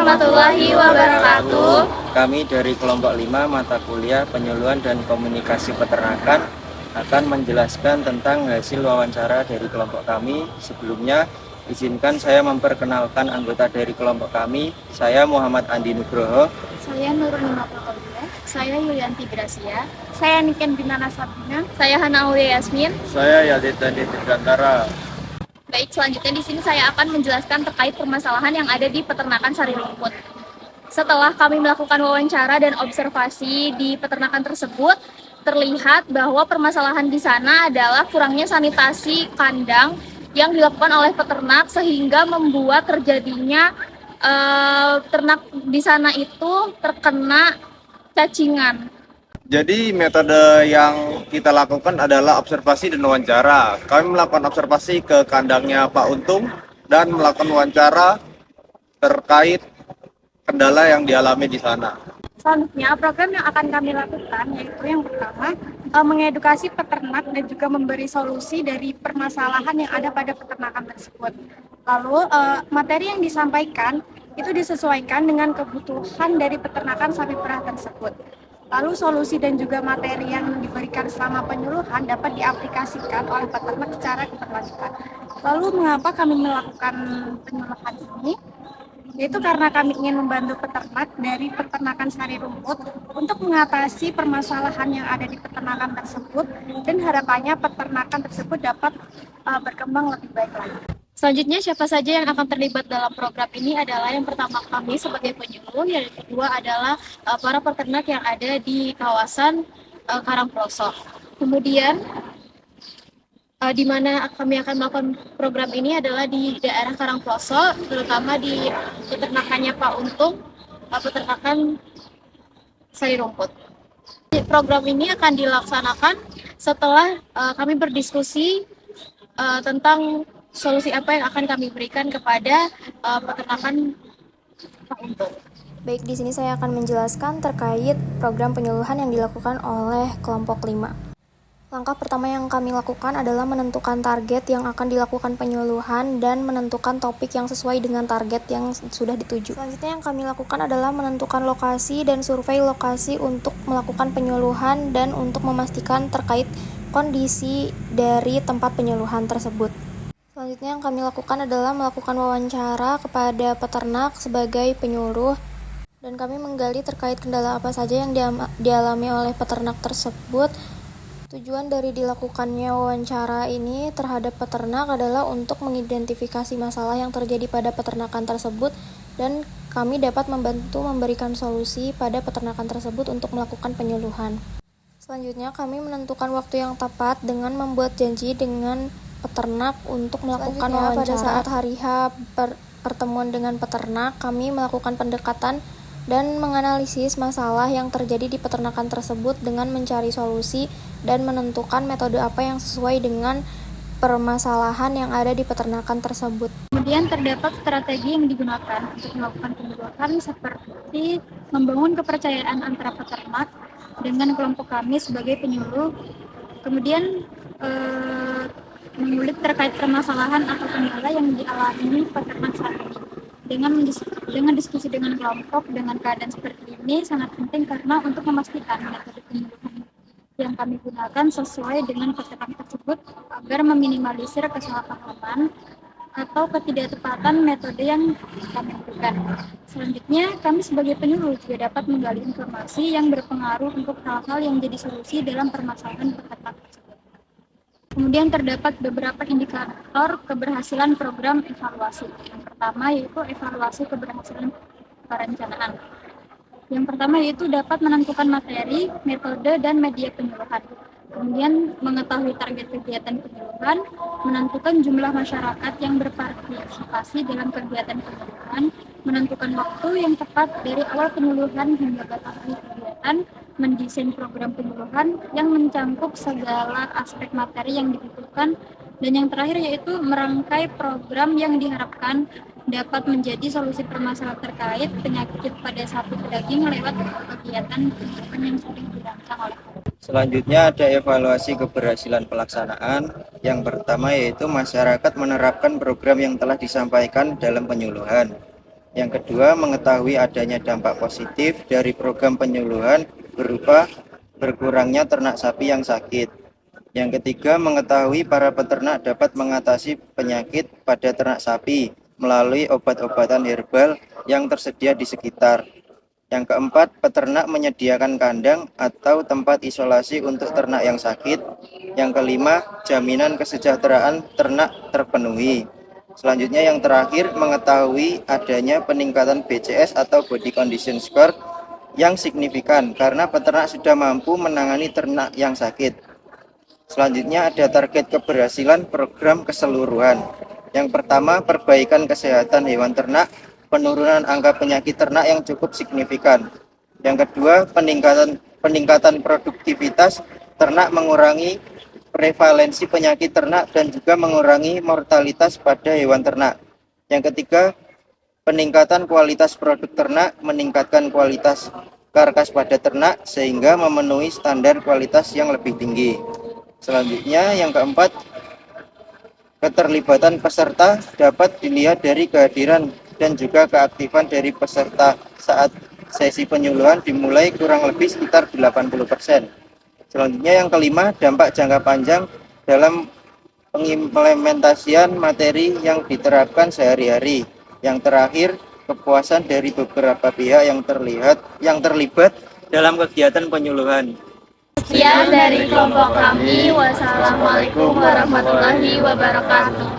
warahmatullahi wabarakatuh. Kami dari kelompok 5 mata kuliah penyuluhan dan komunikasi peternakan akan menjelaskan tentang hasil wawancara dari kelompok kami. Sebelumnya, izinkan saya memperkenalkan anggota dari kelompok kami. Saya Muhammad Andi Nugroho. Saya Nurul Protobia. Saya Yulianti Gracia. Saya Niken Binana Sabina. Saya Hana Aulia Yasmin. Saya Yadid Dandi Dirgantara. Baik, selanjutnya di sini saya akan menjelaskan terkait permasalahan yang ada di peternakan sari rumput. Setelah kami melakukan wawancara dan observasi di peternakan tersebut, terlihat bahwa permasalahan di sana adalah kurangnya sanitasi kandang yang dilakukan oleh peternak sehingga membuat terjadinya ternak di sana itu terkena cacingan. Jadi metode yang kita lakukan adalah observasi dan wawancara. Kami melakukan observasi ke kandangnya Pak Untung dan melakukan wawancara terkait kendala yang dialami di sana. Selanjutnya, program yang akan kami lakukan yaitu yang pertama, mengedukasi peternak dan juga memberi solusi dari permasalahan yang ada pada peternakan tersebut. Lalu, materi yang disampaikan itu disesuaikan dengan kebutuhan dari peternakan sapi perah tersebut. Lalu solusi dan juga materi yang diberikan selama penyuluhan dapat diaplikasikan oleh peternak secara berkelanjutan. Lalu mengapa kami melakukan penyuluhan ini? Yaitu karena kami ingin membantu peternak dari peternakan sari rumput untuk mengatasi permasalahan yang ada di peternakan tersebut dan harapannya peternakan tersebut dapat berkembang lebih baik lagi. Selanjutnya, siapa saja yang akan terlibat dalam program ini adalah yang pertama kami sebagai penyuluh, yang kedua adalah para peternak yang ada di kawasan Karangploso. Kemudian, di mana kami akan melakukan program ini adalah di daerah Karangploso, terutama di peternakannya Pak Untung, peternakan sari rumput. Program ini akan dilaksanakan setelah kami berdiskusi tentang solusi apa yang akan kami berikan kepada peternakan Pak Untung. Baik, di sini saya akan menjelaskan terkait program penyuluhan yang dilakukan oleh kelompok 5. Langkah pertama yang kami lakukan adalah menentukan target yang akan dilakukan penyuluhan dan menentukan topik yang sesuai dengan target yang sudah dituju. Selanjutnya yang kami lakukan adalah menentukan lokasi dan survei lokasi untuk melakukan penyuluhan dan untuk memastikan terkait kondisi dari tempat penyuluhan tersebut. Selanjutnya yang kami lakukan adalah melakukan wawancara kepada peternak sebagai penyuluh dan kami menggali terkait kendala apa saja yang dialami oleh peternak tersebut. Tujuan dari dilakukannya wawancara ini terhadap peternak adalah untuk mengidentifikasi masalah yang terjadi pada peternakan tersebut dan kami dapat membantu memberikan solusi pada peternakan tersebut untuk melakukan penyuluhan. Selanjutnya kami menentukan waktu yang tepat dengan membuat janji dengan peternak untuk melakukan wawancara. Pada saat hari H pertemuan dengan peternak, kami melakukan pendekatan dan menganalisis masalah yang terjadi di peternakan tersebut dengan mencari solusi dan menentukan metode apa yang sesuai dengan permasalahan yang ada di peternakan tersebut. Kemudian terdapat strategi yang digunakan untuk melakukan penyuluhan seperti membangun kepercayaan antara peternak dengan kelompok kami sebagai penyuluh. Kemudian mengulik terkait permasalahan atau kendala yang dialami peternak saat ini. Dengan diskusi dengan kelompok dengan keadaan seperti ini sangat penting karena untuk memastikan metode penyuluhan yang kami gunakan sesuai dengan peternak tersebut agar meminimalisir kesalahpahaman atau ketidaktepatan metode yang kami berikan. Selanjutnya, kami sebagai penyuluh juga dapat menggali informasi yang berpengaruh untuk hal-hal yang menjadi solusi dalam permasalahan peternak tersebut. Kemudian terdapat beberapa indikator keberhasilan program evaluasi. Yang pertama yaitu evaluasi keberhasilan perencanaan. Yang pertama yaitu dapat menentukan materi, metode, dan media penyuluhan. Kemudian mengetahui target kegiatan penyuluhan, menentukan jumlah masyarakat yang berpartisipasi dalam kegiatan penyuluhan, menentukan waktu yang tepat dari awal penyuluhan hingga batas akhir kegiatan, mendesain program penyuluhan yang mencakup segala aspek materi yang dibutuhkan, dan yang terakhir yaitu merangkai program yang diharapkan dapat menjadi solusi permasalahan terkait penyakit pada sapi pedaging lewat kegiatan penyuluhan yang sering dirancang oleh. Selanjutnya ada evaluasi keberhasilan pelaksanaan. Yang pertama yaitu masyarakat menerapkan program yang telah disampaikan dalam penyuluhan. Yang kedua, mengetahui adanya dampak positif dari program penyuluhan berupa berkurangnya ternak sapi yang sakit. Yang ketiga, mengetahui para peternak dapat mengatasi penyakit pada ternak sapi melalui obat-obatan herbal yang tersedia di sekitar. Yang keempat, peternak menyediakan kandang atau tempat isolasi untuk ternak yang sakit. Yang kelima, jaminan kesejahteraan ternak terpenuhi. Selanjutnya yang terakhir, mengetahui adanya peningkatan BCS atau Body Condition Score yang signifikan karena peternak sudah mampu menangani ternak yang sakit. Selanjutnya ada target keberhasilan program keseluruhan. Yang pertama, perbaikan kesehatan hewan ternak, penurunan angka penyakit ternak yang cukup signifikan. Yang kedua, peningkatan produktivitas ternak, mengurangi prevalensi penyakit ternak dan juga mengurangi mortalitas pada hewan ternak. Yang ketiga, peningkatan kualitas produk ternak, meningkatkan kualitas karkas pada ternak sehingga memenuhi standar kualitas yang lebih tinggi. Selanjutnya yang keempat, keterlibatan peserta dapat dilihat dari kehadiran dan juga keaktifan dari peserta saat sesi penyuluhan dimulai kurang lebih sekitar 80%. Selanjutnya yang kelima, dampak jangka panjang dalam pengimplementasian materi yang diterapkan sehari-hari. Yang terakhir, kepuasan dari beberapa pihak yang terlibat dalam kegiatan penyuluhan. Sekian dari kelompok kami. Wassalamualaikum warahmatullahi wabarakatuh.